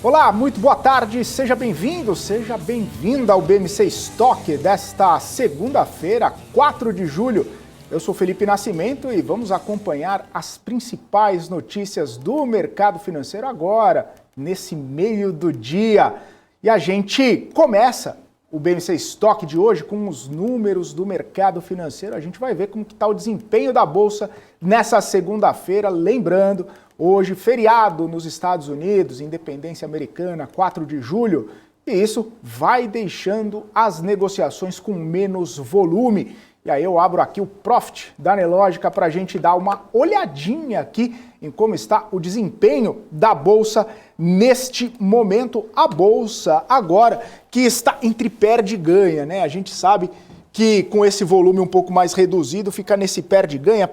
Olá, muito boa tarde, seja bem-vindo, seja bem-vinda ao BMC Stock desta segunda-feira, 4 de julho. Eu sou Felipe Nascimento e vamos acompanhar as principais notícias do mercado financeiro agora, nesse meio do dia. E a gente começa o BMC Stock de hoje com os números do mercado financeiro. A gente vai ver como que está o desempenho da Bolsa nessa segunda-feira, lembrando, hoje, feriado nos Estados Unidos, independência americana, 4 de julho, e isso vai deixando as negociações com menos volume. E aí eu abro aqui o Profit da Nelogica para a gente dar uma olhadinha aqui em como está o desempenho da Bolsa neste momento. A Bolsa agora que está entre perde e ganha, né? A gente sabe que com esse volume um pouco mais reduzido, fica nesse perde-ganha,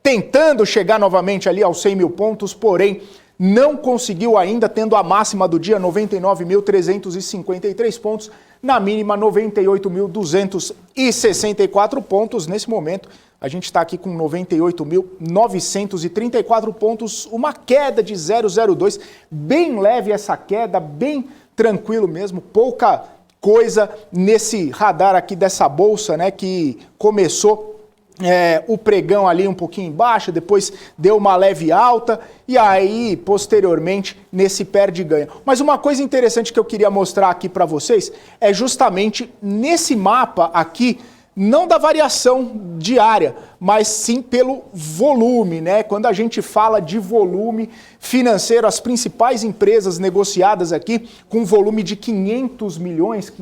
tentando chegar novamente ali aos 100 mil pontos, porém não conseguiu ainda, tendo a máxima do dia 99.353 pontos, na mínima 98.264 pontos. Nesse momento, a gente está aqui com 98.934 pontos, uma queda de 0,02, bem leve essa queda, bem tranquilo mesmo, pouca coisa nesse radar aqui dessa bolsa, né, que começou o pregão ali um pouquinho embaixo, depois deu uma leve alta e aí, posteriormente, nesse perde e ganha. Mas uma coisa interessante que eu queria mostrar aqui para vocês é justamente nesse mapa aqui, não da variação diária, mas sim pelo volume, né? Quando a gente fala de volume financeiro, as principais empresas negociadas aqui com volume de 500 milhões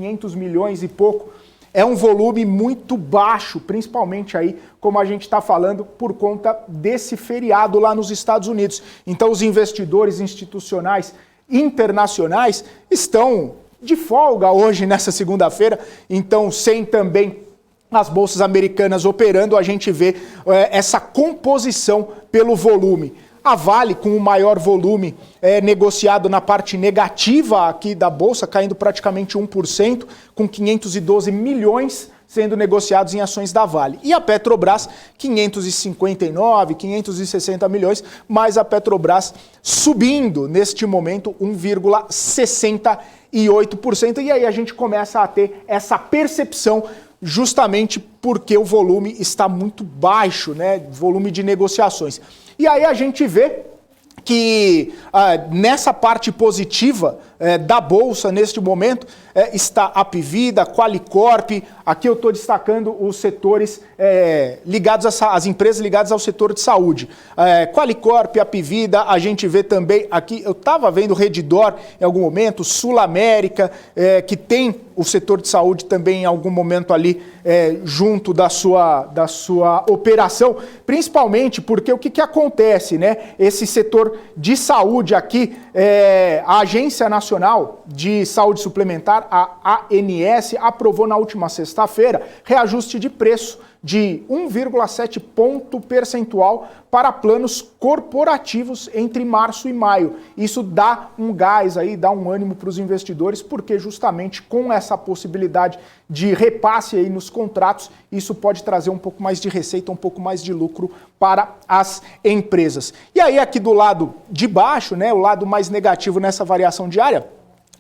e pouco, é um volume muito baixo, principalmente aí, como a gente está falando, por conta desse feriado lá nos Estados Unidos. Então os investidores institucionais internacionais estão de folga hoje, nessa segunda-feira, então sem também as bolsas americanas operando, a gente vê essa composição pelo volume. A Vale, com o maior volume negociado na parte negativa aqui da bolsa, caindo praticamente 1%, com 512 milhões sendo negociados em ações da Vale. E a Petrobras, 559, 560 milhões, mas a Petrobras subindo neste momento 1,68%. E aí a gente começa a ter essa percepção justamente porque o volume está muito baixo, né? Volume de negociações. E aí a gente vê que nessa parte positiva da Bolsa, neste momento, está a Apvida, Qualicorp. Aqui eu estou destacando os setores ligados às empresas ligadas ao setor de saúde. Qualicorp, Apvida, a gente vê também aqui, eu estava vendo Redditor em algum momento, Sul América, que tem o setor de saúde também em algum momento ali junto da sua operação, principallte porque o que acontece, né? Esse setor de saúde aqui, a Agência Nacional de Saúde Suplementar, a ANS, aprovou na última sexta-feira reajuste de preço de 1,7 ponto percentual para planos corporativos entre março e maio. Isso dá um gás aí, dá um ânimo para os investidores, porque justamente com essa possibilidade de repasse aí nos contratos, isso pode trazer um pouco mais de receita, um pouco mais de lucro para as empresas. E aí aqui do lado de baixo, né, o lado mais negativo nessa variação diária,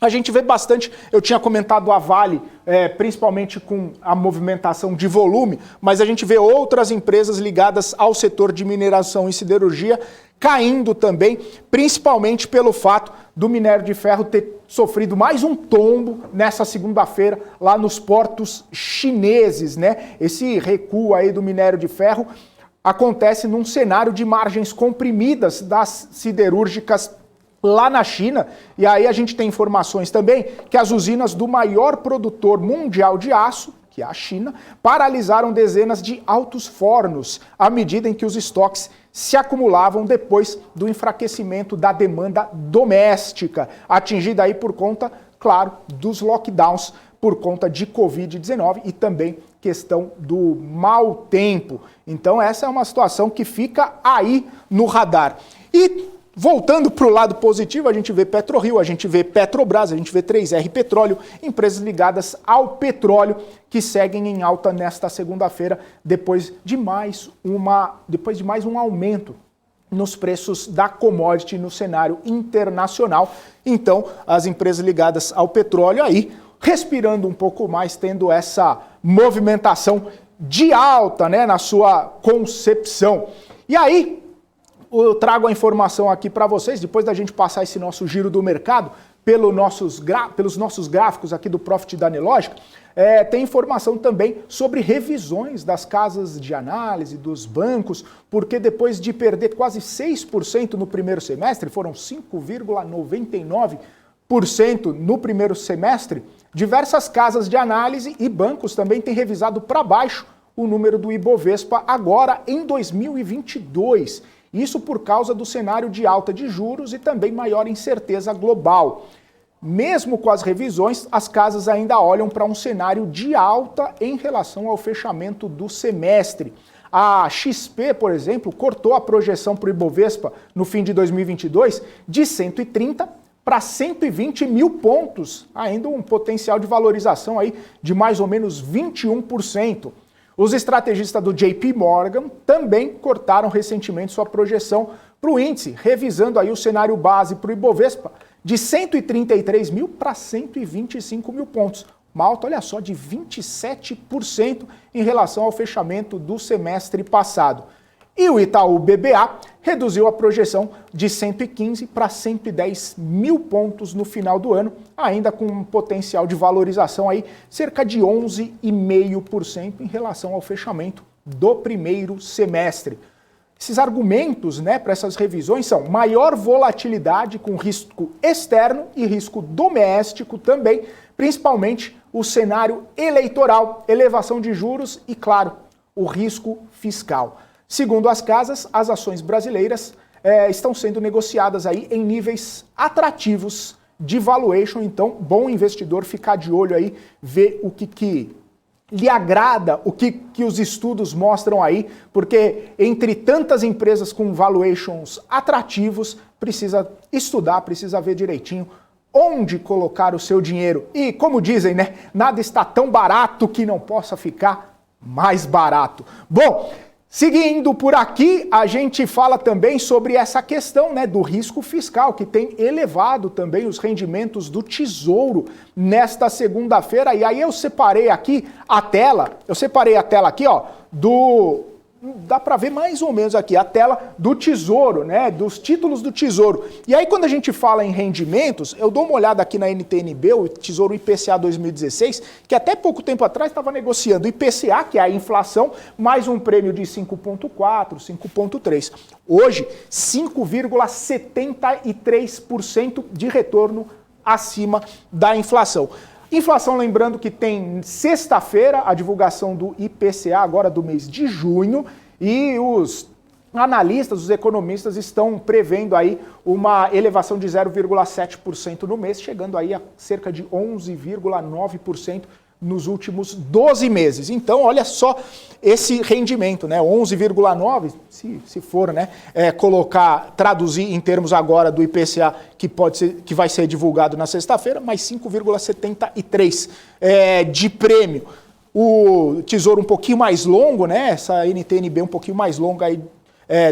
a gente vê bastante, eu tinha comentado a Vale, principalmente com a movimentação de volume, mas a gente vê outras empresas ligadas ao setor de mineração e siderurgia caindo também, principalmente pelo fato do minério de ferro ter sofrido mais um tombo nessa segunda-feira lá nos portos chineses, né? Esse recuo aí do minério de ferro acontece num cenário de margens comprimidas das siderúrgicas lá na China, e aí a gente tem informações também que as usinas do maior produtor mundial de aço, que é a China, paralisaram dezenas de altos fornos à medida em que os estoques se acumulavam depois do enfraquecimento da demanda doméstica, atingida aí por conta, claro, dos lockdowns por conta de Covid-19 e também questão do mau tempo. Então essa é uma situação que fica aí no radar. E voltando para o lado positivo, a gente vê PetroRio, a gente vê Petrobras, a gente vê 3R Petróleo, empresas ligadas ao petróleo que seguem em alta nesta segunda-feira, depois de mais um aumento nos preços da commodity no cenário internacional. Então, as empresas ligadas ao petróleo aí, respirando um pouco mais, tendo essa movimentação de alta, né, na sua concepção. E aí, eu trago a informação aqui para vocês, depois da gente passar esse nosso giro do mercado, pelos nossos gráficos aqui do Profit da Nelogica, tem informação também sobre revisões das casas de análise, dos bancos, porque depois de perder quase 6% no primeiro semestre, foram 5,99% no primeiro semestre, diversas casas de análise e bancos também têm revisado para baixo o número do Ibovespa agora em 2022. Isso por causa do cenário de alta de juros e também maior incerteza global. Mesmo com as revisões, as casas ainda olham para um cenário de alta em relação ao fechamento do semestre. A XP, por exemplo, cortou a projeção para o Ibovespa no fim de 2022 de 130 para 120 mil pontos, ainda um potencial de valorização aí de mais ou menos 21%. Os estrategistas do JP Morgan também cortaram recentemente sua projeção para o índice, revisando aí o cenário base para o Ibovespa de 133 mil para 125 mil pontos. Uma alta, olha só, de 27% em relação ao fechamento do semestre passado. E o Itaú BBA reduziu a projeção de 115 para 110 mil pontos no final do ano, ainda com um potencial de valorização aí cerca de 11,5% em relação ao fechamento do primeiro semestre. Esses argumentos, né, para essas revisões são maior volatilidade com risco externo e risco doméstico também, principalmente o cenário eleitoral, elevação de juros e, claro, o risco fiscal. Segundo as casas, as ações brasileiras estão sendo negociadas aí em níveis atrativos de valuation, então bom investidor ficar de olho aí, ver o que lhe agrada, o que os estudos mostram aí, porque entre tantas empresas com valuations atrativos, precisa estudar, precisa ver direitinho onde colocar o seu dinheiro. E como dizem, né, nada está tão barato que não possa ficar mais barato. Bom, seguindo por aqui, a gente fala também sobre essa questão, né, do risco fiscal, que tem elevado também os rendimentos do Tesouro nesta segunda-feira. E aí eu separei a tela aqui, ó, dá para ver mais ou menos aqui a tela do Tesouro, né, dos títulos do Tesouro. E aí quando a gente fala em rendimentos, eu dou uma olhada aqui na NTNB, o Tesouro IPCA 2016, que até pouco tempo atrás estava negociando IPCA, que é a inflação, mais um prêmio de 5,4, 5,3. Hoje, 5,73% de retorno acima da inflação. Inflação, lembrando que tem sexta-feira a divulgação do IPCA, agora do mês de junho, e os analistas, os economistas estão prevendo aí uma elevação de 0,7% no mês, chegando aí a cerca de 11,9% nos últimos 12 meses. Então, olha só esse rendimento, né? 11,9, se for, né, traduzir em termos agora do IPCA, que vai ser divulgado na sexta-feira, mais 5,73 de prêmio. O Tesouro um pouquinho mais longo, né? Essa NTNB um pouquinho mais longa aí,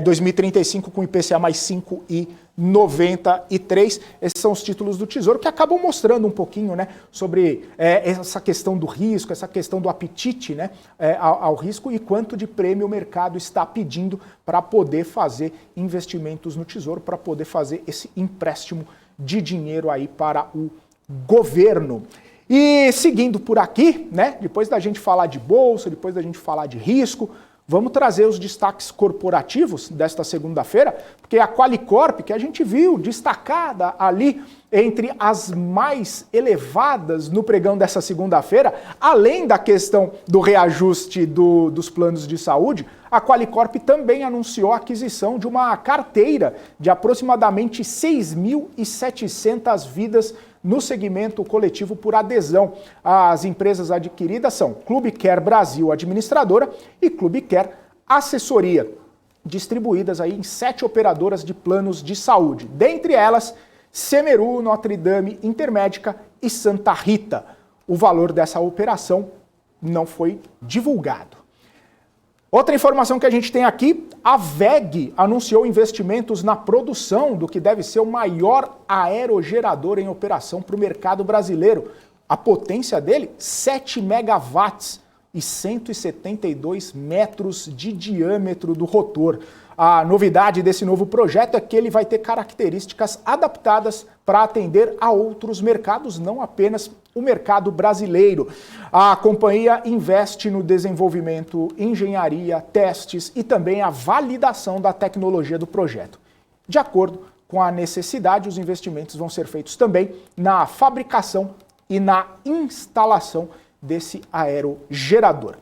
2035 com IPCA mais 5,93. Esses são os títulos do Tesouro que acabam mostrando um pouquinho, né, sobre essa questão do risco, essa questão do apetite, né, ao risco e quanto de prêmio o mercado está pedindo para poder fazer investimentos no Tesouro, para poder fazer esse empréstimo de dinheiro aí para o governo. E seguindo por aqui, né, depois da gente falar de bolsa, depois da gente falar de risco, vamos trazer os destaques corporativos desta segunda-feira, porque a Qualicorp, que a gente viu destacada ali entre as mais elevadas no pregão dessa segunda-feira, além da questão do reajuste dos planos de saúde, a Qualicorp também anunciou a aquisição de uma carteira de aproximadamente 6.700 vidas no segmento coletivo por adesão. As empresas adquiridas são Clube Care Brasil Administradora e Clube Care Assessoria, distribuídas aí em 7 operadoras de planos de saúde, dentre elas Semeru, Notre Dame, Intermédica e Santa Rita. O valor dessa operação não foi divulgado. Outra informação que a gente tem aqui, a WEG anunciou investimentos na produção do que deve ser o maior aerogerador em operação para o mercado brasileiro. A potência dele, 7 megawatts e 172 metros de diâmetro do rotor. A novidade desse novo projeto é que ele vai ter características adaptadas para atender a outros mercados, não apenas o mercado brasileiro. A companhia investe no desenvolvimento, engenharia, testes e também a validação da tecnologia do projeto. De acordo com a necessidade, os investimentos vão ser feitos também na fabricação e na instalação desse aerogerador.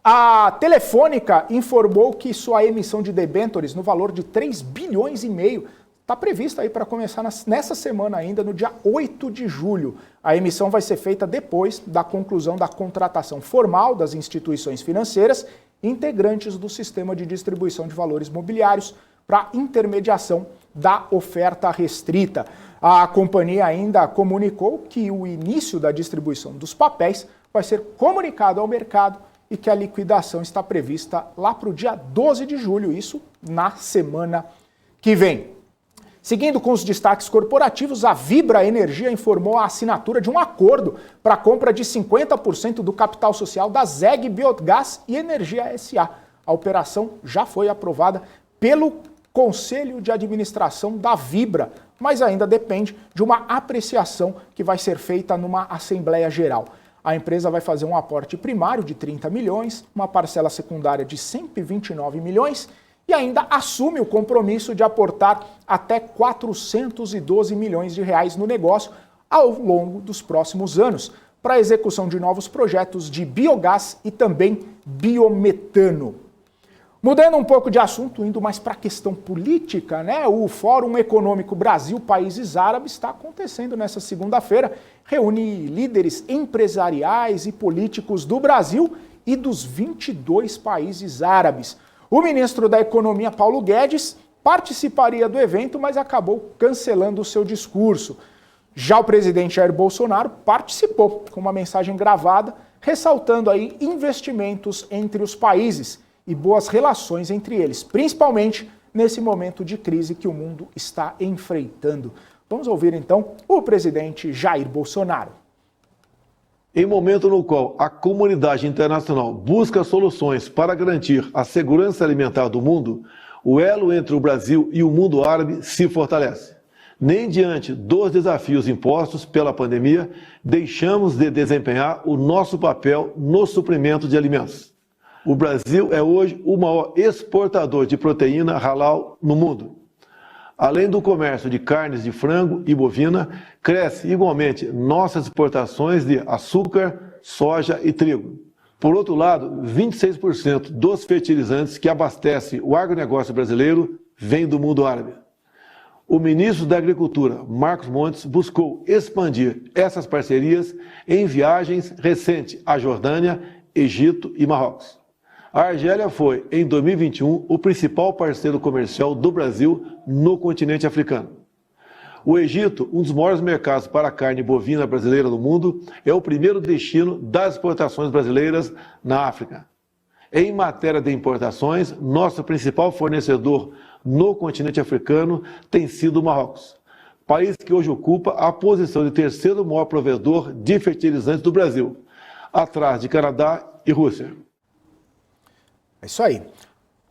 A Telefônica informou que sua emissão de debêntures no valor de 3,5 bilhões está prevista aí para começar nessa semana ainda, no dia 8 de julho. A emissão vai ser feita depois da conclusão da contratação formal das instituições financeiras integrantes do sistema de distribuição de valores mobiliários para intermediação da oferta restrita. A companhia ainda comunicou que o início da distribuição dos papéis vai ser comunicado ao mercado e que a liquidação está prevista lá para o dia 12 de julho, isso na semana que vem. Seguindo com os destaques corporativos, a Vibra Energia informou a assinatura de um acordo para a compra de 50% do capital social da ZEG Biogás e Energia SA. A operação já foi aprovada pelo Conselho de Administração da Vibra, mas ainda depende de uma apreciação que vai ser feita numa Assembleia Geral. A empresa vai fazer um aporte primário de 30 milhões, uma parcela secundária de 129 milhões e ainda assume o compromisso de aportar até 412 milhões de reais no negócio ao longo dos próximos anos, para a execução de novos projetos de biogás e também biometano. Mudando um pouco de assunto, indo mais para a questão política, né? O Fórum Econômico Brasil-Países Árabes está acontecendo nessa segunda-feira, reúne líderes empresariais e políticos do Brasil e dos 22 países árabes. O ministro da Economia, Paulo Guedes, participaria do evento, mas acabou cancelando o seu discurso. Já o presidente Jair Bolsonaro participou com uma mensagem gravada, ressaltando aí investimentos entre os países e boas relações entre eles, principalmente nesse momento de crise que o mundo está enfrentando. Vamos ouvir então o presidente Jair Bolsonaro. Em momento no qual a comunidade internacional busca soluções para garantir a segurança alimentar do mundo, o elo entre o Brasil e o mundo árabe se fortalece. Nem diante dos desafios impostos pela pandemia, deixamos de desempenhar o nosso papel no suprimento de alimentos. O Brasil é hoje o maior exportador de proteína halal no mundo. Além do comércio de carnes de frango e bovina, cresce igualmente nossas exportações de açúcar, soja e trigo. Por outro lado, 26% dos fertilizantes que abastecem o agronegócio brasileiro vêm do mundo árabe. O ministro da Agricultura, Marcos Montes, buscou expandir essas parcerias em viagens recentes à Jordânia, Egito e Marrocos. A Argélia foi, em 2021, o principal parceiro comercial do Brasil no continente africano. O Egito, um dos maiores mercados para a carne bovina brasileira do mundo, é o primeiro destino das exportações brasileiras na África. Em matéria de importações, nosso principal fornecedor no continente africano tem sido o Marrocos, país que hoje ocupa a posição de terceiro maior provedor de fertilizantes do Brasil, atrás de Canadá e Rússia. É isso aí.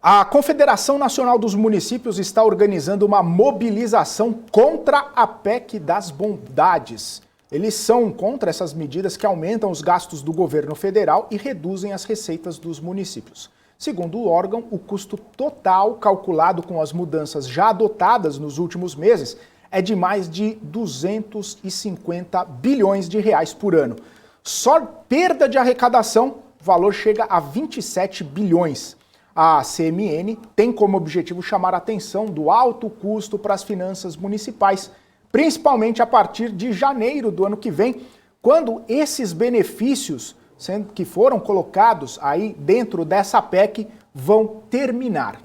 A Confederação Nacional dos Municípios está organizando uma mobilização contra a PEC das bondades. Eles são contra essas medidas que aumentam os gastos do governo federal e reduzem as receitas dos municípios. Segundo o órgão, o custo total calculado com as mudanças já adotadas nos últimos meses é de mais de 250 bilhões de reais por ano. Só perda de arrecadação, o valor chega a 27 bilhões. A CMN tem como objetivo chamar a atenção do alto custo para as finanças municipais, principalmente a partir de janeiro do ano que vem, quando esses benefícios que foram colocados aí dentro dessa PEC vão terminar.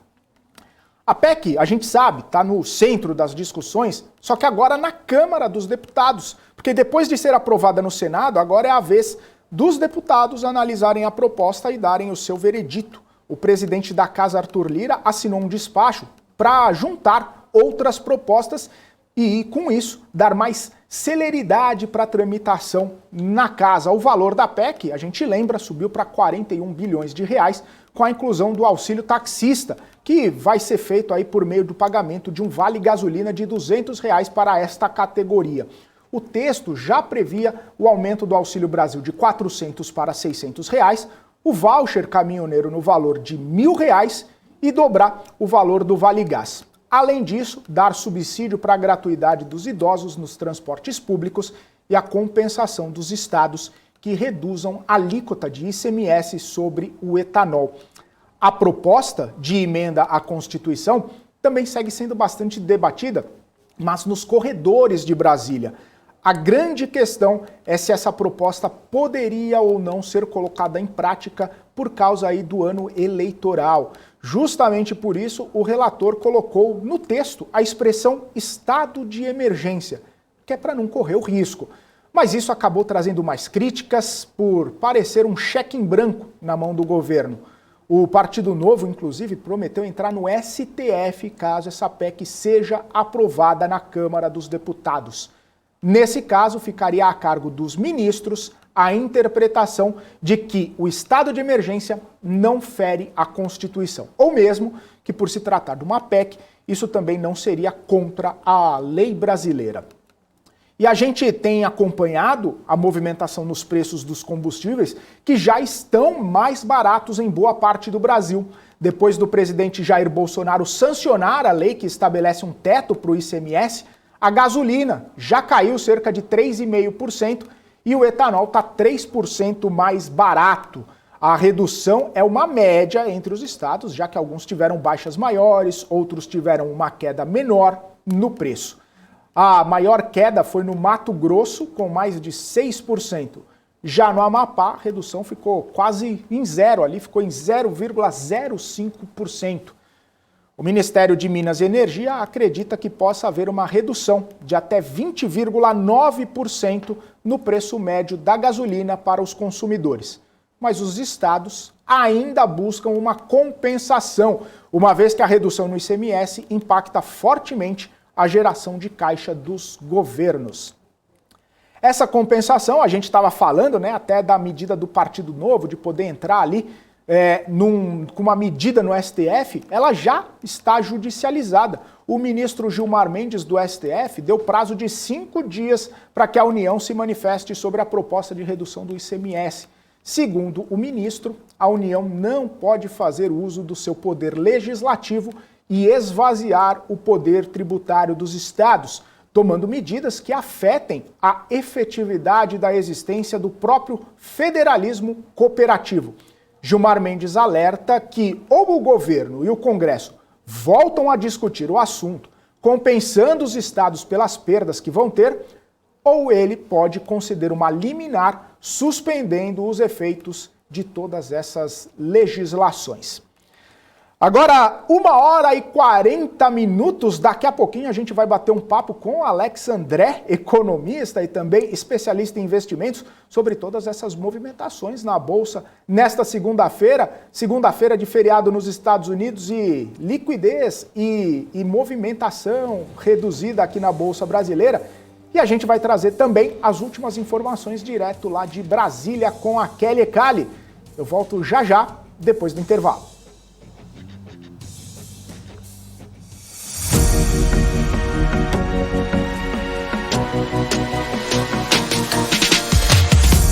A PEC, a gente sabe, está no centro das discussões, só que agora na Câmara dos Deputados, porque depois de ser aprovada no Senado, agora é a vez dos deputados analisarem a proposta e darem o seu veredito. o presidente da Casa, Arthur Lira, assinou um despacho para juntar outras propostas e, com isso, dar mais celeridade para a tramitação na Casa. O valor da PEC, a gente lembra, subiu para 41 bilhões de reais, com a inclusão do auxílio taxista, que vai ser feito aí por meio do pagamento de um vale gasolina de R$ 200 para esta categoria. O texto já previa o aumento do Auxílio Brasil de R$ 400 para R$ 600, o voucher caminhoneiro no valor de R$ 1.000 e dobrar o valor do Vale Gás. Além disso, dar subsídio para a gratuidade dos idosos nos transportes públicos e a compensação dos estados que reduzam a alíquota de ICMS sobre o etanol. A proposta de emenda à Constituição também segue sendo bastante debatida, mas nos corredores de Brasília. A grande questão é se essa proposta poderia ou não ser colocada em prática por causa aí do ano eleitoral. Justamente por isso, o relator colocou no texto a expressão estado de emergência, que é para não correr o risco. Mas isso acabou trazendo mais críticas por parecer um cheque em branco na mão do governo. O Partido Novo, inclusive, prometeu entrar no STF caso essa PEC seja aprovada na Câmara dos Deputados. Nesse caso, ficaria a cargo dos ministros a interpretação de que o estado de emergência não fere a Constituição. Ou mesmo que, por se tratar de uma PEC, isso também não seria contra a lei brasileira. E a gente tem acompanhado a movimentação nos preços dos combustíveis, que já estão mais baratos em boa parte do Brasil. Depois do presidente Jair Bolsonaro sancionar a lei que estabelece um teto para o ICMS, a gasolina já caiu cerca de 3,5% e o etanol está 3% mais barato. A redução é uma média entre os estados, já que alguns tiveram baixas maiores, outros tiveram uma queda menor no preço. A maior queda foi no Mato Grosso, com mais de 6%. Já no Amapá, a redução ficou quase em zero, ali ficou em 0,05%. O Ministério de Minas e Energia acredita que possa haver uma redução de até 20,9% no preço médio da gasolina para os consumidores. Mas os estados ainda buscam uma compensação, uma vez que a redução no ICMS impacta fortemente a geração de caixa dos governos. Essa compensação, a gente estava falando, né, até da medida do Partido Novo, de poder entrar ali com uma medida no STF, ela já está judicializada. O ministro Gilmar Mendes, do STF, deu prazo de 5 dias para que a União se manifeste sobre a proposta de redução do ICMS. Segundo o ministro, a União não pode fazer uso do seu poder legislativo e esvaziar o poder tributário dos estados, tomando medidas que afetem a efetividade da existência do próprio federalismo cooperativo. Gilmar Mendes alerta que ou o governo e o Congresso voltam a discutir o assunto, compensando os estados pelas perdas que vão ter, ou ele pode conceder uma liminar suspendendo os efeitos de todas essas legislações. Agora, 1h40, daqui a pouquinho a gente vai bater um papo com o Alex André, economista e também especialista em investimentos, sobre todas essas movimentações na Bolsa nesta segunda-feira de feriado nos Estados Unidos e liquidez e movimentação reduzida aqui na Bolsa brasileira. E a gente vai trazer também as últimas informações direto lá de Brasília com a Kelly Cali. Eu volto já, depois do intervalo.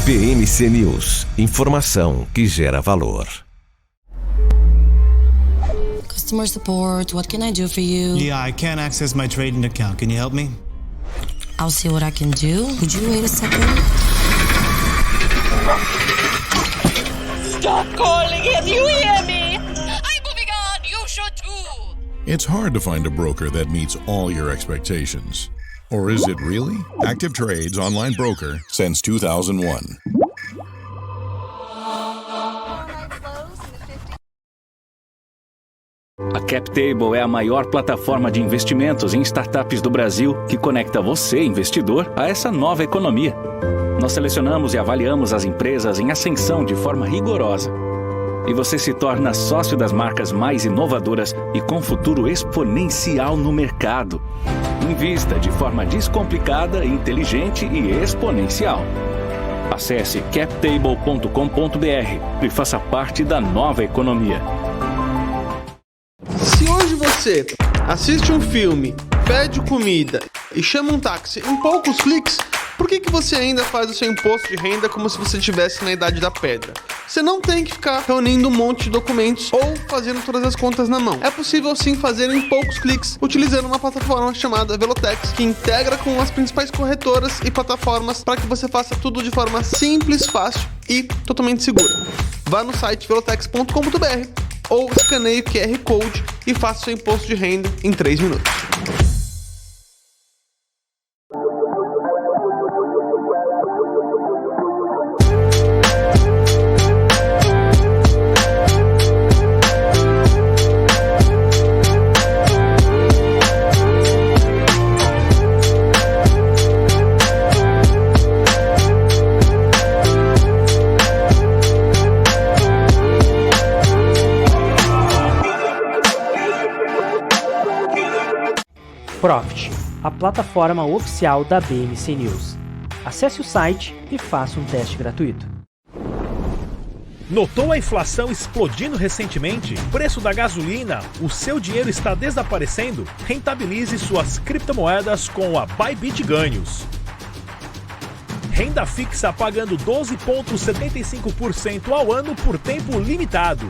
PMC News. Informação que gera valor. Customer support, what can I do for you? Yeah, I can't access my trading account. Can you help me? I'll see what I can do. Would you wait a second? Stop calling him, you hear me? I'm moving on, you should too. It's hard to find a broker that meets all your expectations. Or is it really? Active Trades Online Broker since 2001. A CapTable é a maior plataforma de investimentos em startups do Brasil que conecta você, investidor, a essa nova economia. Nós selecionamos e avaliamos as empresas em ascensão de forma rigorosa. e você se torna sócio das marcas mais inovadoras e com futuro exponencial no mercado. Invista de forma descomplicada, inteligente e exponencial. Acesse captable.com.br e faça parte da nova economia. Se hoje você assiste um filme, pede comida e chama um táxi em poucos cliques, por que você ainda faz o seu imposto de renda como se você estivesse na Idade da Pedra? Você não tem que ficar reunindo um monte de documentos ou fazendo todas as contas na mão. É possível sim fazer em poucos cliques, utilizando uma plataforma chamada Velotex, que integra com as principais corretoras e plataformas para que você faça tudo de forma simples, fácil e totalmente segura. Vá no site velotex.com.br ou escaneie o QR Code e faça seu imposto de renda em 3 minutos. Profit, a plataforma oficial da BMC News. Acesse o site e faça um teste gratuito. Notou a inflação explodindo recentemente? Preço da gasolina? O seu dinheiro está desaparecendo? Rentabilize suas criptomoedas com a Bybit Ganhos. Renda fixa pagando 12,75% ao ano por tempo limitado.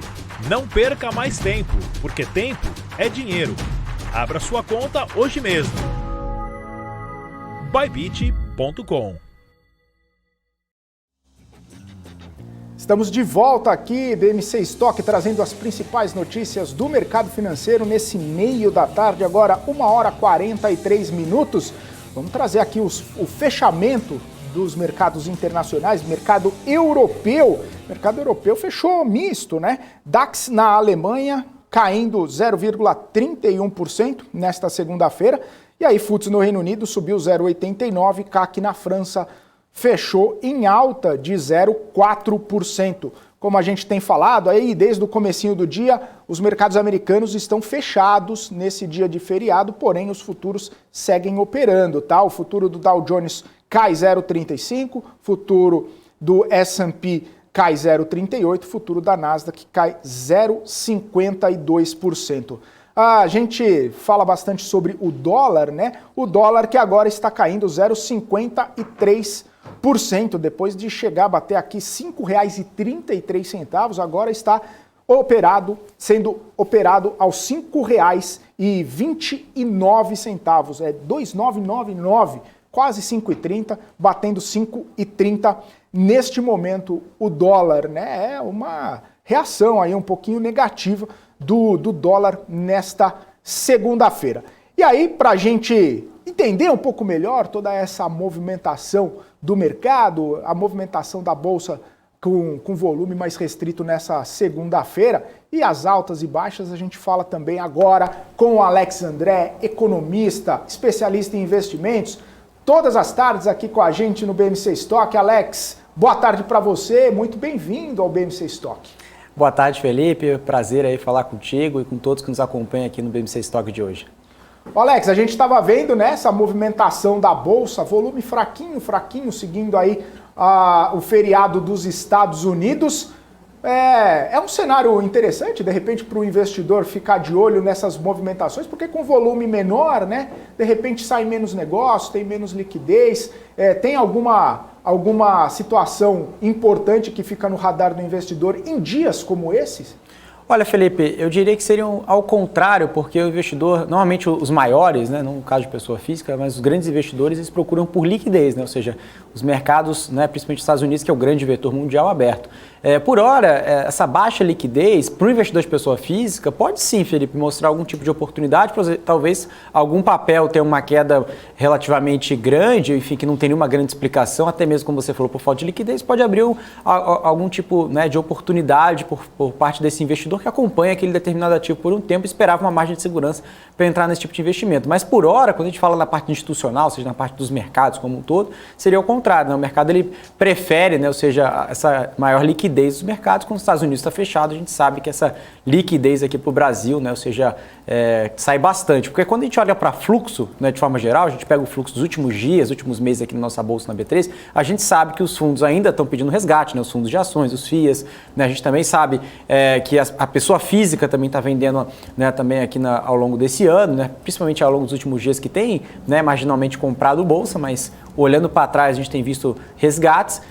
Não perca mais tempo, porque tempo é dinheiro. Abra sua conta hoje mesmo. Bybit.com. Estamos de volta aqui, BMC Stock, trazendo as principais notícias do mercado financeiro nesse meio da tarde, agora 1h43. Vamos trazer aqui o fechamento dos mercados internacionais, mercado europeu. O mercado europeu fechou misto, né? DAX na Alemanha caindo 0,31% nesta segunda-feira. E aí, FTSE no Reino Unido subiu 0,89%, CAC na França fechou em alta de 0,4%. Como a gente tem falado aí, desde o comecinho do dia, os mercados americanos estão fechados nesse dia de feriado, porém os futuros seguem operando, tá? O futuro do Dow Jones cai 0,35%, futuro do S&P cai 0,38%, futuro da Nasdaq cai 0,52%. A gente fala bastante sobre o dólar, né? O dólar que agora está caindo 0,53%, depois de chegar a bater aqui R$ 5,33, agora está sendo operado aos R$ 5,29, é 2,999, quase 5,30, batendo 5,30 neste momento o dólar, né? É uma reação aí um pouquinho negativa do dólar nesta segunda-feira. E aí, para a gente entender um pouco melhor toda essa movimentação do mercado, a movimentação da Bolsa com volume mais restrito nessa segunda-feira e as altas e baixas, a gente fala também agora com o Alex André, economista, especialista em investimentos, todas as tardes aqui com a gente no BMC Stock. Alex, boa tarde para você, muito bem-vindo ao BMC Stock. Boa tarde, Felipe. Prazer aí falar contigo e com todos que nos acompanham aqui no BMC Stock de hoje. Alex, a gente estava vendo, né, essa movimentação da Bolsa, volume fraquinho, seguindo aí o feriado dos Estados Unidos. É um cenário interessante, de repente, para o investidor ficar de olho nessas movimentações, porque com volume menor, né, de repente sai menos negócio, tem menos liquidez, tem alguma situação importante que fica no radar do investidor em dias como esses? Olha, Felipe, eu diria que seriam ao contrário, porque o investidor, normalmente os maiores, né, não no caso de pessoa física, mas os grandes investidores, eles procuram por liquidez, né, ou seja, os mercados, né, principalmente os Estados Unidos, que é o grande vetor mundial aberto. Por hora, essa baixa liquidez para o investidor de pessoa física pode sim, Felipe, mostrar algum tipo de oportunidade, talvez algum papel tenha uma queda relativamente grande, enfim, que não tem nenhuma grande explicação, até mesmo como você falou, por falta de liquidez, pode abrir algum tipo, né, de oportunidade por parte desse investidor investidor que acompanha aquele determinado ativo por um tempo e esperava uma margem de segurança para entrar nesse tipo de investimento. Mas por hora, quando a gente fala na parte institucional, ou seja, na parte dos mercados como um todo, seria o contrário, né? O mercado ele prefere, né? Ou seja, essa maior liquidez dos mercados. Quando os Estados Unidos está fechado, a gente sabe que essa liquidez aqui para o Brasil, né? Ou seja, sai bastante. Porque quando a gente olha para fluxo, né, de forma geral, a gente pega o fluxo dos últimos dias, últimos meses aqui na nossa bolsa na B3, a gente sabe que os fundos ainda estão pedindo resgate, né? Os fundos de ações, os FIAs, né? A gente também sabe que a pessoa física também está vendendo, né, também aqui ao longo desse ano, né? Principalmente ao longo dos últimos dias que tem, né, marginalmente comprado bolsa, mas olhando para trás a gente tem visto resgates.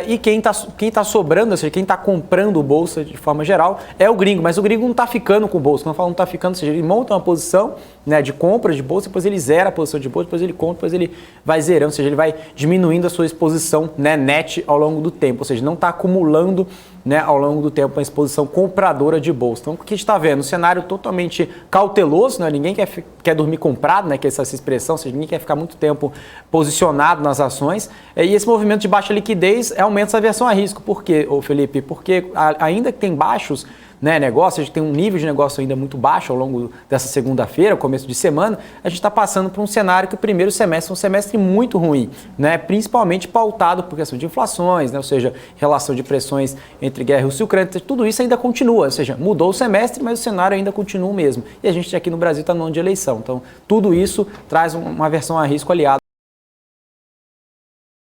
E quem tá sobrando, ou seja, quem está comprando bolsa de forma geral é o gringo, mas o gringo não está ficando com bolsa. Quando eu falo não está ficando, ou seja, ele monta uma posição, né, de compra de bolsa, depois ele zera a posição de bolsa, depois ele compra, depois ele vai zerando, ou seja, ele vai diminuindo a sua exposição, né, net ao longo do tempo, ou seja, não está acumulando, né, ao longo do tempo uma exposição compradora de bolsa. Então, o que a gente está vendo? Um cenário totalmente cauteloso, né? Ninguém quer dormir comprado, né, que é essa expressão, ou seja, ninguém quer ficar muito tempo posicionado nas ações, e esse movimento de baixa liquidez aumenta essa aversão a risco. Por quê, Felipe? Porque ainda que tem baixos, né, negócio, a gente tem um nível de negócio ainda muito baixo ao longo dessa segunda-feira, começo de semana, a gente está passando por um cenário que o primeiro semestre é um semestre muito ruim, né, principalmente pautado por questão de inflações, né, ou seja, relação de pressões entre guerra e Rússia e Ucrânia, tudo isso ainda continua, ou seja, mudou o semestre, mas o cenário ainda continua o mesmo. E a gente aqui no Brasil está no ano de eleição, então tudo isso traz uma aversão a risco aliado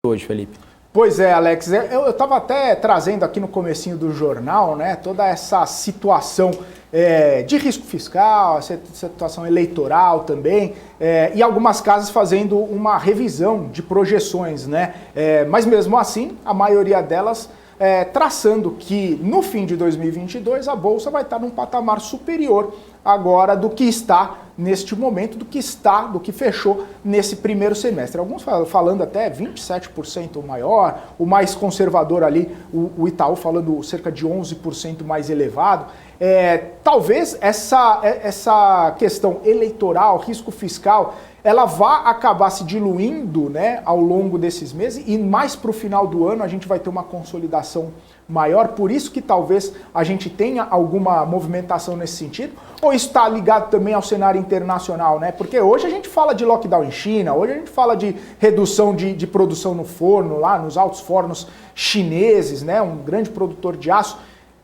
hoje, Felipe. Pois é, Alex, eu estava até trazendo aqui no comecinho do jornal, né, toda essa situação de risco fiscal, situação eleitoral também, e algumas casas fazendo uma revisão de projeções, né, mas mesmo assim, a maioria delas traçando que no fim de 2022 a Bolsa vai estar num patamar superior agora do que está neste momento, do que fechou nesse primeiro semestre. Alguns falando até 27% maior, o mais conservador ali, o Itaú falando cerca de 11% mais elevado. Talvez essa questão eleitoral, risco fiscal, ela vá acabar se diluindo, né, ao longo desses meses e mais para o final do ano a gente vai ter uma consolidação maior, por isso que talvez a gente tenha alguma movimentação nesse sentido, ou está ligado também ao cenário internacional, né? Porque hoje a gente fala de lockdown em China, hoje a gente fala de redução de produção no forno, lá nos altos fornos chineses, né? Um grande produtor de aço,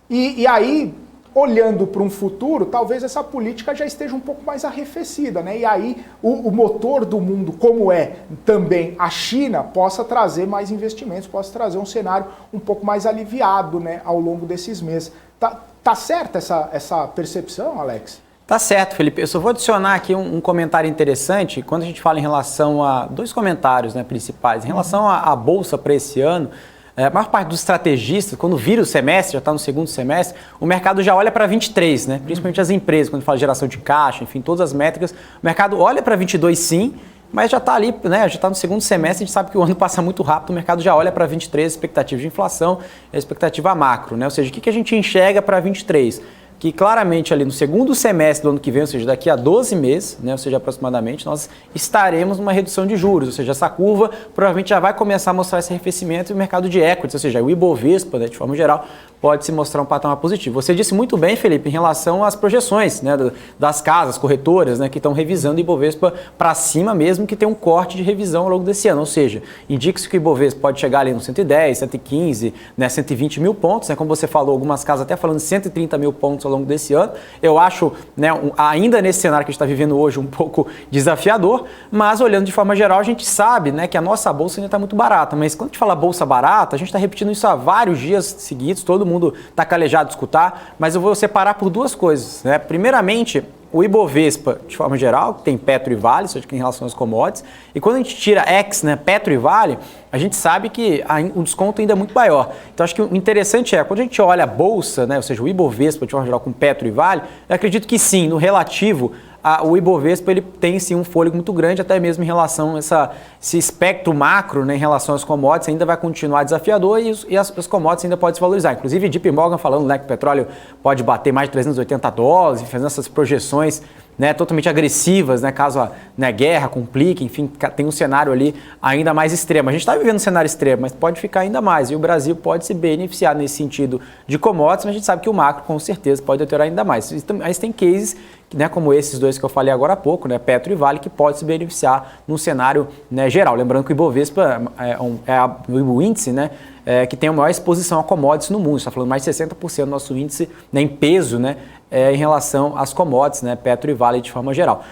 e aí, olhando para um futuro, talvez essa política já esteja um pouco mais arrefecida, né? E aí o motor do mundo, como é também a China, possa trazer mais investimentos, possa trazer um cenário um pouco mais aliviado, né, ao longo desses meses. Tá certa essa percepção, Alex? Tá certo, Felipe. Eu só vou adicionar aqui um comentário interessante. Quando a gente fala em relação a dois comentários, né, principais, em relação à Bolsa para esse ano, a maior parte dos estrategistas, quando vira o semestre, já está no segundo semestre, o mercado já olha para 23, né? Principalmente as empresas, quando fala de geração de caixa, enfim, todas as métricas, o mercado olha para 22 sim, mas já está ali, né? Já está no segundo semestre, a gente sabe que o ano passa muito rápido, o mercado já olha para 23, expectativa de inflação, a expectativa macro, né? Ou seja, o que a gente enxerga para 23? Que claramente ali no segundo semestre do ano que vem, ou seja, daqui a 12 meses, né, ou seja, aproximadamente, nós estaremos numa redução de juros, ou seja, essa curva provavelmente já vai começar a mostrar esse arrefecimento no mercado de equities, ou seja, o Ibovespa, né, de forma geral, pode se mostrar um patamar positivo. Você disse muito bem, Felipe, em relação às projeções, né, das casas, corretoras, né, que estão revisando o Ibovespa para cima mesmo, que tem um corte de revisão ao longo desse ano, ou seja, indica-se que o Ibovespa pode chegar ali nos 110, 115, né, 120 mil pontos, né, como você falou, algumas casas até falando 130 mil pontos ao longo desse ano. Eu acho, né, ainda nesse cenário que a gente está vivendo hoje, um pouco desafiador, mas olhando de forma geral, a gente sabe, né, que a nossa bolsa ainda está muito barata, mas quando a gente fala bolsa barata, a gente está repetindo isso há vários dias seguidos, todo mundo está calejado de escutar, mas eu vou separar por duas coisas, né? Primeiramente, o Ibovespa, de forma geral, tem Petro e Vale, seja em relação às commodities, e quando a gente tira X, né, Petro e Vale, a gente sabe que o desconto ainda é muito maior. Então, acho que o interessante é, quando a gente olha a Bolsa, né, ou seja, o Ibovespa, de forma geral, com Petro e Vale, eu acredito que sim, no relativo, o Ibovespa ele tem sim um fôlego muito grande, até mesmo em relação a esse espectro macro, né, em relação às commodities, ainda vai continuar desafiador e as commodities ainda podem se valorizar. Inclusive, JP Morgan falando, né, que o petróleo pode bater mais de $380, fazendo essas projeções, né, totalmente agressivas, né, caso a guerra complique, enfim, tem um cenário ali ainda mais extremo. A gente está vivendo um cenário extremo, mas pode ficar ainda mais. E o Brasil pode se beneficiar nesse sentido de commodities, mas a gente sabe que o macro, com certeza, pode deteriorar ainda mais. Mas tem cases, né, como esses dois que eu falei agora há pouco, né, Petro e Vale, que pode se beneficiar num cenário, né, geral. Lembrando que o Ibovespa o índice, né, que tem a maior exposição a commodities no mundo. Está falando mais de 60% do nosso índice, né, em peso, né, em relação às commodities, né, Petro e Vale de forma geral.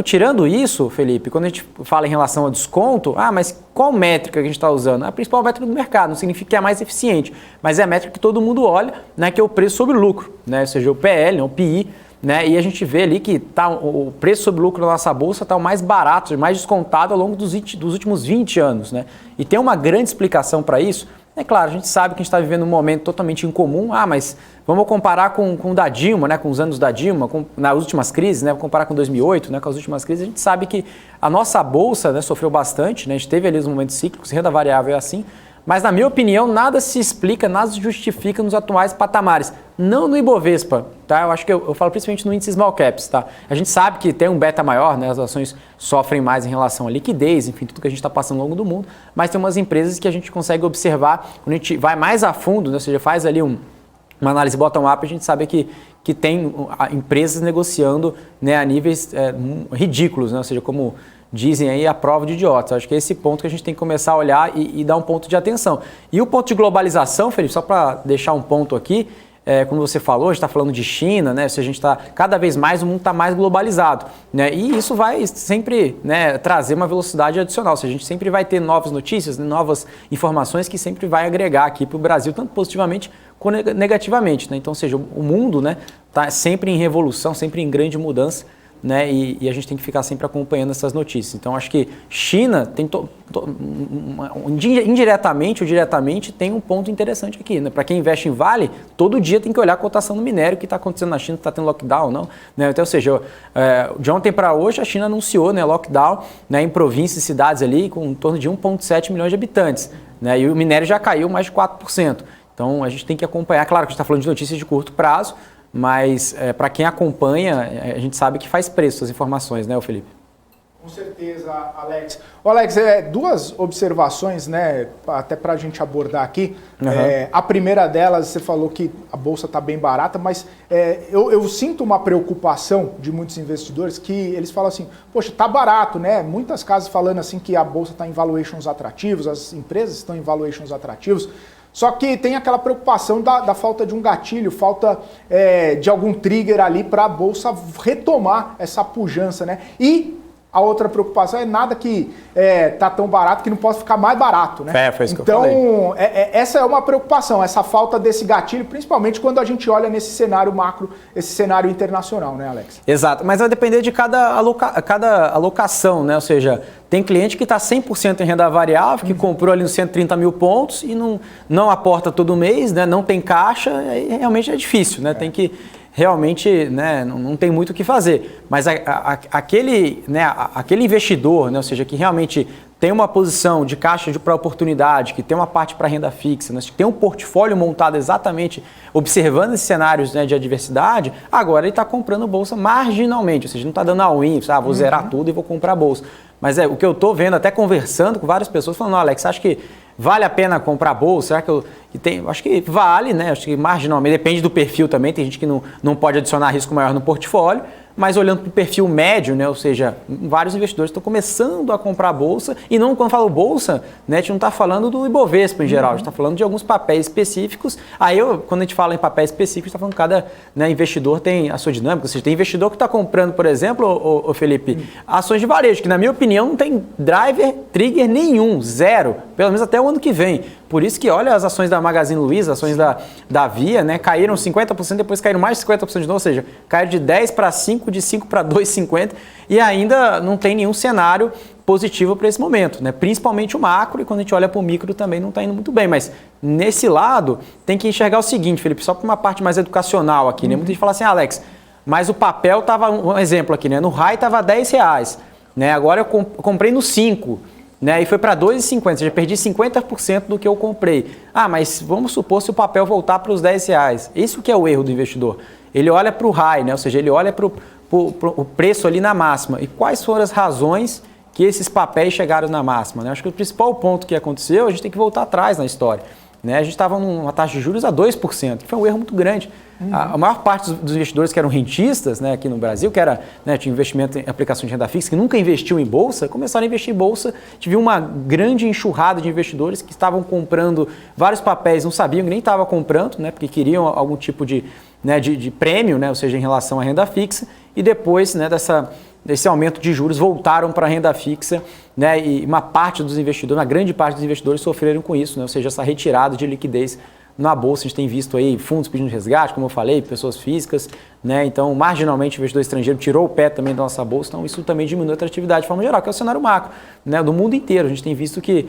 Tirando isso, Felipe, quando a gente fala em relação ao desconto, mas qual métrica que a gente está usando? A principal métrica do mercado, não significa que é a mais eficiente, mas é a métrica que todo mundo olha, né, que é o preço sobre lucro, né, ou seja, o PL, o PI, né, e a gente vê ali que o preço sobre lucro da nossa bolsa está o mais barato, mais descontado ao longo dos últimos 20 anos. Né? E tem uma grande explicação para isso. É claro, a gente sabe que a gente está vivendo um momento totalmente incomum. Mas vamos comparar com o da Dilma, né, com os anos da Dilma, nas últimas crises, né, vamos comparar com 2008, né, com as últimas crises. A gente sabe que a nossa bolsa, né, sofreu bastante, né, a gente teve ali os momentos cíclicos, renda variável é assim. Mas, na minha opinião, nada se explica, nada se justifica nos atuais patamares. Não no Ibovespa, tá? Eu acho que eu falo principalmente no índice Small Caps, tá? A gente sabe que tem um beta maior, né? As ações sofrem mais em relação à liquidez, enfim, tudo que a gente está passando ao longo do mundo. Mas tem umas empresas que a gente consegue observar, quando a gente vai mais a fundo, né? Ou seja, faz ali uma análise bottom-up, a gente sabe que tem empresas negociando, né, a níveis ridículos, né? Ou seja, como dizem aí, a prova de idiotas. Acho que é esse ponto que a gente tem que começar a olhar e dar um ponto de atenção. E o ponto de globalização, Felipe, só para deixar um ponto aqui, como você falou, a gente está falando de China, né? Se a gente está cada vez mais, o mundo está mais globalizado, né? E isso vai sempre, né, trazer uma velocidade adicional. A gente sempre vai ter novas notícias, novas informações que sempre vai agregar aqui para o Brasil, tanto positivamente quanto negativamente, né? Então, ou seja, o mundo, né, está sempre em revolução, sempre em grande mudança. Né, e a gente tem que ficar sempre acompanhando essas notícias. Então, acho que China tem indiretamente ou diretamente tem um ponto interessante aqui. Né? Para quem investe em Vale, todo dia tem que olhar a cotação do minério, o que está acontecendo na China, está tendo lockdown ou não. Né? Então, ou seja, de ontem para hoje, a China anunciou, né, lockdown, né, em províncias e cidades ali com em torno de 1,7 milhões de habitantes. Né? E o minério já caiu mais de 4%. Então, a gente tem que acompanhar. Claro que a gente está falando de notícias de curto prazo, mas para quem acompanha, a gente sabe que faz preço as informações, né, Felipe? Com certeza, Alex. Alex, duas observações, né, até para a gente abordar aqui. Uhum. A primeira delas, você falou que a bolsa está bem barata, mas eu sinto uma preocupação de muitos investidores que eles falam assim, poxa, está barato, né? Muitas casas falando assim que a bolsa está em valuations atrativos, as empresas estão em valuations atrativos. Só que tem aquela preocupação da falta de um gatilho, falta de algum trigger ali para a bolsa retomar essa pujança, né? E a outra preocupação é nada que tá tão barato que não possa ficar mais barato, né? Foi isso que eu falei. Então, essa é uma preocupação, essa falta desse gatilho, principalmente quando a gente olha nesse cenário macro, esse cenário internacional, né, Alex? Exato, mas vai depender de cada alocação, né? Ou seja, tem cliente que está 100% em renda variável, que comprou ali nos 130 mil pontos e não aporta todo mês, né? Não tem caixa, realmente é difícil, né? Tem que realmente, né, não tem muito o que fazer. Mas aquele investidor, né, ou seja, que realmente tem uma posição de caixa para oportunidade, que tem uma parte para renda fixa, né, que tem um portfólio montado exatamente observando esses cenários, né, de adversidade, agora ele está comprando bolsa marginalmente, ou seja, não está dando all-in, vou zerar tudo e vou comprar bolsa. Mas o que eu estou vendo, até conversando com várias pessoas, falando, Alex, acho que vale a pena comprar bolsa? Será que acho que vale, né? Acho que marginalmente, depende do perfil também, tem gente que não pode adicionar risco maior no portfólio, mas olhando para o perfil médio, né? Ou seja, vários investidores estão começando a comprar bolsa, e não, quando falo bolsa, né, a gente não está falando do Ibovespa em geral, a gente está falando de alguns papéis específicos. Aí, quando a gente fala em papéis específicos, está falando que cada, né, investidor tem a sua dinâmica, ou seja, tem investidor que está comprando, por exemplo, o Felipe, ações de varejo, que na minha opinião não tem trigger nenhum, zero, pelo menos até o ano que vem. Por isso que, olha, as ações da Magazine Luiza, ações da Via, né, caíram 50%, depois caíram mais de 50% de novo, ou seja, caíram de 10 para 5, de 5 para 2,50, e ainda não tem nenhum cenário positivo para esse momento, né? Principalmente o macro, e quando a gente olha para o micro também não está indo muito bem. Mas nesse lado tem que enxergar o seguinte, Felipe, só para uma parte mais educacional aqui, né? Muita gente fala assim, Alex, mas o papel estava, um exemplo aqui, né? No RAI estava R$10, né? Agora eu comprei no 5, né? E foi para 2,50, ou seja, perdi 50% do que eu comprei. Mas vamos supor se o papel voltar para os R$10. Isso que é o erro do investidor. Ele olha para o RAI, né? Ou seja, ele olha para o preço ali na máxima. E quais foram as razões que esses papéis chegaram na máxima, né? Acho que o principal ponto que aconteceu, a gente tem que voltar atrás na história, né? A gente estava numa taxa de juros a 2%, que foi um erro muito grande. A maior parte dos investidores que eram rentistas, né, aqui no Brasil, que era, né, tinha investimento em aplicação de renda fixa, que nunca investiu em bolsa, começaram a investir em bolsa. Tive uma grande enxurrada de investidores que estavam comprando vários papéis, não sabiam que nem estavam comprando, né, porque queriam algum tipo de prêmio, né, ou seja, em relação à renda fixa, e depois, né, desse aumento de juros voltaram para a renda fixa, né, e uma grande parte dos investidores sofreram com isso, né, ou seja, essa retirada de liquidez na bolsa. A gente tem visto aí fundos pedindo resgate, como eu falei, pessoas físicas, né, então marginalmente o investidor estrangeiro tirou o pé também da nossa bolsa, então isso também diminui a atratividade de forma geral, que é o cenário macro, né, do mundo inteiro. A gente tem visto que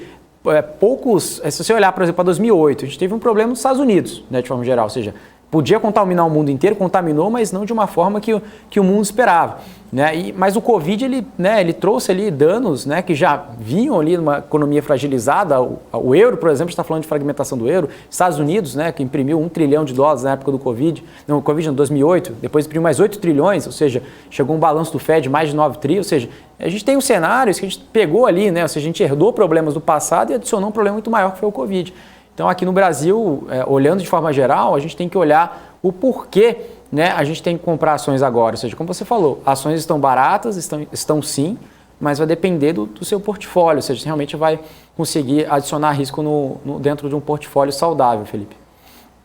se você olhar, por exemplo, para 2008, a gente teve um problema nos Estados Unidos, né, de forma geral, ou seja, podia contaminar o mundo inteiro, contaminou, mas não de uma forma que o mundo esperava, né? Mas o Covid, ele trouxe ali danos, né, que já vinham ali numa economia fragilizada. O euro, por exemplo, está falando de fragmentação do euro. Estados Unidos, né, que imprimiu $1 trilhão na época do Covid, não, Covid em 2008, depois imprimiu mais 8 trilhões, ou seja, chegou um balanço do Fed mais de 9 trilhões, ou seja, a gente tem um cenário que a gente pegou ali, né, ou seja, a gente herdou problemas do passado e adicionou um problema muito maior que foi o Covid. Então, aqui no Brasil, olhando de forma geral, a gente tem que olhar o porquê, né, a gente tem que comprar ações agora. Ou seja, como você falou, ações estão baratas, estão sim, mas vai depender do seu portfólio. Ou seja, você realmente vai conseguir adicionar risco dentro de um portfólio saudável, Felipe.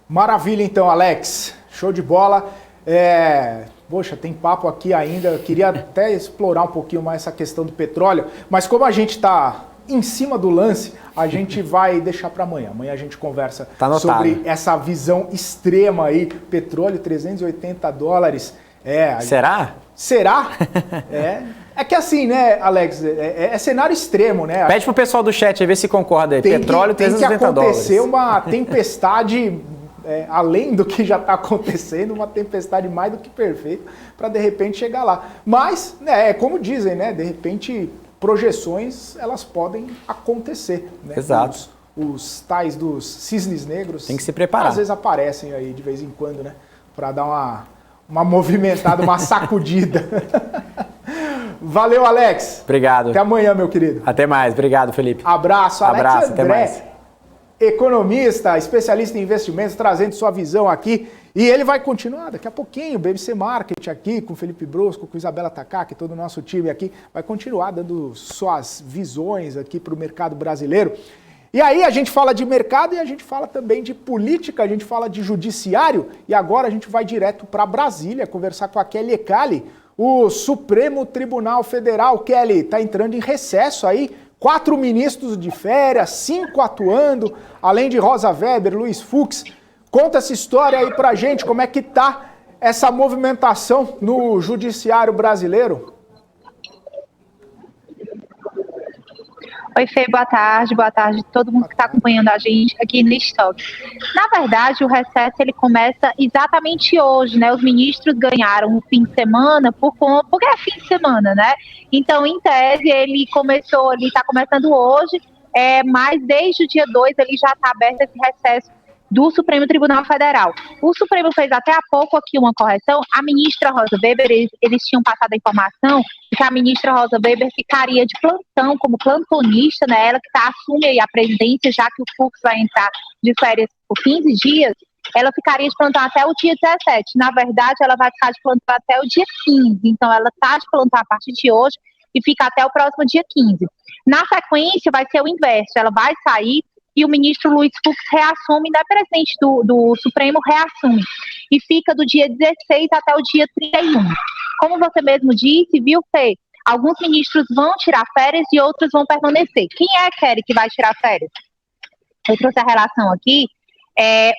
Maravilha, então, Alex. Show de bola. Poxa, tem papo aqui ainda. Eu queria até explorar um pouquinho mais essa questão do petróleo, mas como a gente está em cima do lance, a gente vai deixar para amanhã. Amanhã a gente conversa sobre essa visão extrema aí. Petróleo, $380. Será? Será? É que assim, né, Alex, é cenário extremo, né? Pede pro pessoal do chat aí ver se concorda aí. Petróleo, $380. Tem que acontecer uma tempestade além do que já está acontecendo, uma tempestade mais do que perfeita para de repente chegar lá. Mas, né, como dizem, né, de repente projeções, elas podem acontecer, né? Exato. Os tais dos cisnes negros tem que se preparar. Às vezes aparecem aí de vez em quando, né? Para dar uma movimentada, uma sacudida. Valeu, Alex. Obrigado. Até amanhã, meu querido. Até mais. Obrigado, Felipe. Abraço, Alex. Abraço, André, até mais. Economista, especialista em investimentos, trazendo sua visão aqui. E ele vai continuar daqui a pouquinho, BMC Market aqui, com Felipe Brusco, com Isabela Takaki, todo o nosso time aqui, vai continuar dando suas visões aqui para o mercado brasileiro. E aí a gente fala de mercado e a gente fala também de política, a gente fala de judiciário, e agora a gente vai direto para Brasília conversar com a Kelly Ecali, o Supremo Tribunal Federal. Kelly, está entrando em recesso aí, 4 ministros de férias, 5 atuando, além de Rosa Weber, Luiz Fux. Conta essa história aí pra gente, como é que tá essa movimentação no judiciário brasileiro? Oi, Fê, boa tarde a todo mundo que está acompanhando a gente aqui no Stock. Na verdade, o recesso ele começa exatamente hoje, né? Os ministros ganharam o fim de semana porque é fim de semana, né? Então, em tese, ele está começando hoje, mas desde o dia 2 ele já está aberto esse recesso do Supremo Tribunal Federal. O Supremo fez até há pouco aqui uma correção. A ministra Rosa Weber, eles tinham passado a informação de que a ministra Rosa Weber ficaria de plantão, como plantonista, né? Ela que assume aí a presidência, já que o Fux vai entrar de férias por 15 dias, ela ficaria de plantão até o dia 17. Na verdade, ela vai ficar de plantão até o dia 15. Então, ela está de plantão a partir de hoje e fica até o próximo dia 15. Na sequência, vai ser o inverso. Ela vai sair e o ministro Luiz Fux reassume, né, presidente do Supremo reassume, e fica do dia 16 até o dia 31. Como você mesmo disse, viu, Fê? Alguns ministros vão tirar férias e outros vão permanecer. Quem é, Kelly, que vai tirar férias? Eu trouxe a relação aqui.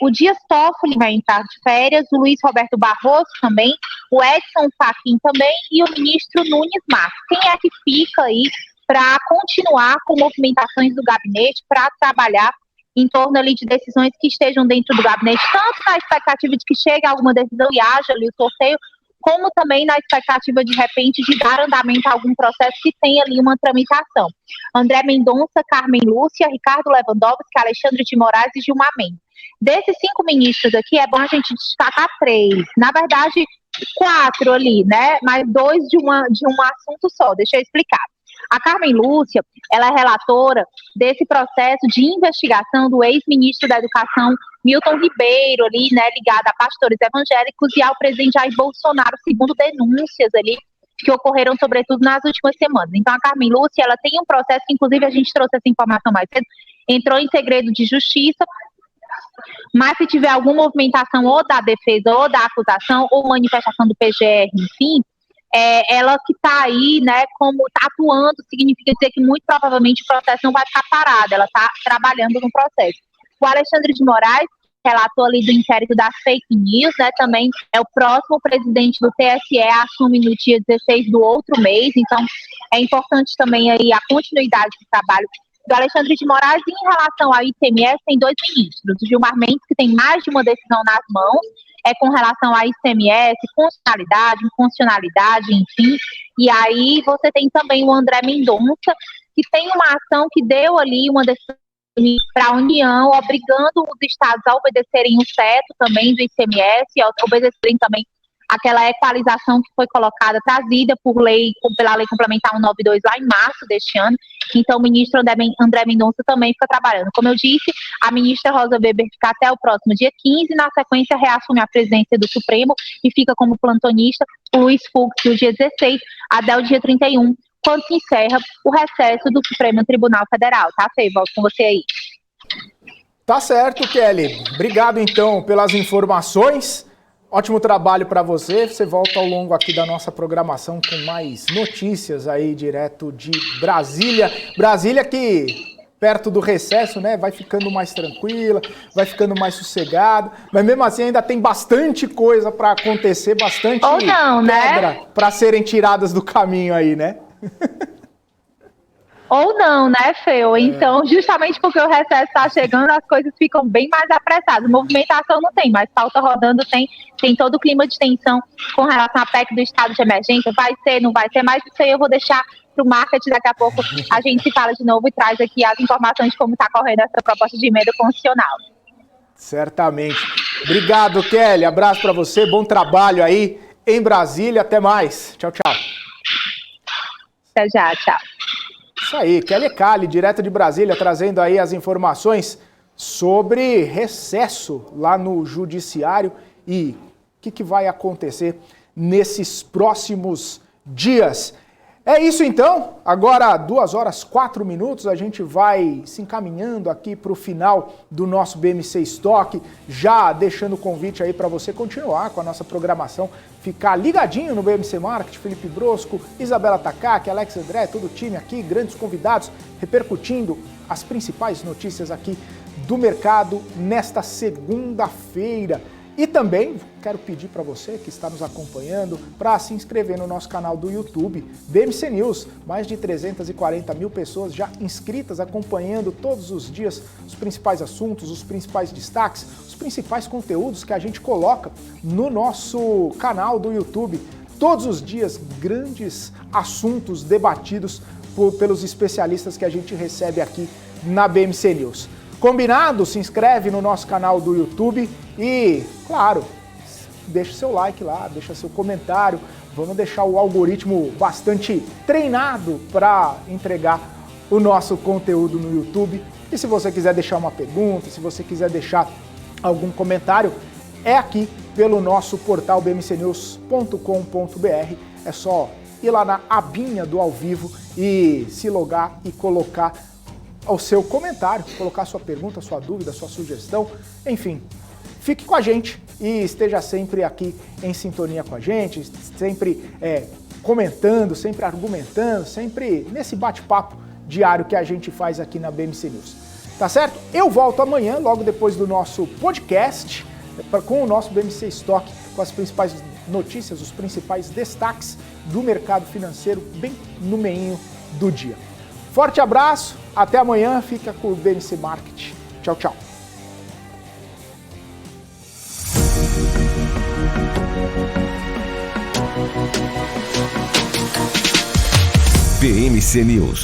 O Dias Toffoli vai entrar de férias, o Luiz Roberto Barroso também, o Edson Fachin também e o ministro Nunes Marques. Quem é que fica aí para continuar com movimentações do gabinete, para trabalhar em torno ali de decisões que estejam dentro do gabinete, tanto na expectativa de que chegue alguma decisão e haja ali o sorteio, como também na expectativa, de repente, de dar andamento a algum processo que tenha ali uma tramitação. André Mendonça, Carmen Lúcia, Ricardo Lewandowski, Alexandre de Moraes e Gilmar Mendes. Desses 5 ministros aqui, é bom a gente destacar 3. Na verdade, 4 ali, né? Mais 2 de um assunto só. Deixa eu explicar. A Carmen Lúcia, ela é relatora desse processo de investigação do ex-ministro da Educação, Milton Ribeiro, ali, né, ligado a pastores evangélicos e ao presidente Jair Bolsonaro, segundo denúncias ali que ocorreram, sobretudo, nas últimas semanas. Então, a Carmen Lúcia, ela tem um processo que, inclusive, a gente trouxe essa informação mais cedo, entrou em segredo de justiça, mas se tiver alguma movimentação ou da defesa ou da acusação ou manifestação do PGR, enfim, ela que está aí, né, como está atuando, significa dizer que muito provavelmente o processo não vai ficar parado, ela está trabalhando no processo. O Alexandre de Moraes, relator ali do inquérito das fake news, né, também é o próximo presidente do TSE, assume no dia 16 do outro mês, então é importante também aí a continuidade do trabalho do Alexandre de Moraes. Em relação ao ICMS, tem 2 ministros, o Gilmar Mendes, que tem mais de uma decisão nas mãos, com relação a ICMS, constitucionalidade, inconstitucionalidade, enfim. E aí você tem também o André Mendonça, que tem uma ação que deu ali uma decisão para a União, obrigando os estados a obedecerem o teto também do ICMS, a obedecerem também aquela equalização que foi colocada, trazida pela lei complementar 192 lá em março deste ano. Então, o ministro André Mendonça também fica trabalhando. Como eu disse, a ministra Rosa Weber fica até o próximo dia 15, na sequência reassume a presidência do Supremo e fica como plantonista o Luiz Fux do dia 16 até o dia 31, quando se encerra o recesso do Supremo Tribunal Federal. Tá, Fê? Volto com você aí. Tá certo, Kelly. Obrigado, então, pelas informações. Ótimo trabalho para você. Você volta ao longo aqui da nossa programação com mais notícias aí direto de Brasília. Brasília que, perto do recesso, né, vai ficando mais tranquila, vai ficando mais sossegada, mas mesmo assim ainda tem bastante coisa para acontecer, bastante ou não, pedra, né, para serem tiradas do caminho aí, né? Ou não, né, Feu? Então, justamente porque o recesso está chegando, as coisas ficam bem mais apressadas. Movimentação não tem, mas pauta rodando tem todo o clima de tensão com relação à PEC do estado de emergência. Vai ser, não vai ser, mas isso aí eu vou deixar para o marketing. Daqui a pouco a gente se fala de novo e traz aqui as informações de como está correndo essa proposta de emenda constitucional. Certamente. Obrigado, Kelly. Abraço para você, bom trabalho aí em Brasília. Até mais. Tchau, tchau. Até já, tchau. Isso aí, Kelly Cali, direto de Brasília, trazendo aí as informações sobre recesso lá no Judiciário e o que vai acontecer nesses próximos dias. É isso então, agora 2h04, a gente vai se encaminhando aqui para o final do nosso BMC Stock, já deixando o convite aí para você continuar com a nossa programação, ficar ligadinho no BMC Market, Felipe Brosco, Isabela Takaki, Alex André, todo o time aqui, grandes convidados, repercutindo as principais notícias aqui do mercado nesta segunda-feira. E também quero pedir para você que está nos acompanhando para se inscrever no nosso canal do YouTube, BMC News. Mais de 340 mil pessoas já inscritas, acompanhando todos os dias os principais assuntos, os principais destaques, os principais conteúdos que a gente coloca no nosso canal do YouTube. Todos os dias, grandes assuntos debatidos pelos especialistas que a gente recebe aqui na BMC News. Combinado? Se inscreve no nosso canal do YouTube e, claro, deixa seu like lá, deixa seu comentário. Vamos deixar o algoritmo bastante treinado para entregar o nosso conteúdo no YouTube. E se você quiser deixar uma pergunta, se você quiser deixar algum comentário, é aqui pelo nosso portal bmcnews.com.br. É só ir lá na abinha do ao vivo e se logar e colocar o seu comentário, colocar sua pergunta, sua dúvida, sua sugestão, enfim, fique com a gente e esteja sempre aqui em sintonia com a gente, sempre comentando, sempre argumentando, sempre nesse bate-papo diário que a gente faz aqui na BMC News. Tá certo? Eu volto amanhã, logo depois do nosso podcast, com o nosso BMC Stock, com as principais notícias, os principais destaques do mercado financeiro, bem no meinho do dia. Forte abraço, até amanhã, fica com o BMC Market. Tchau, tchau. BMC News,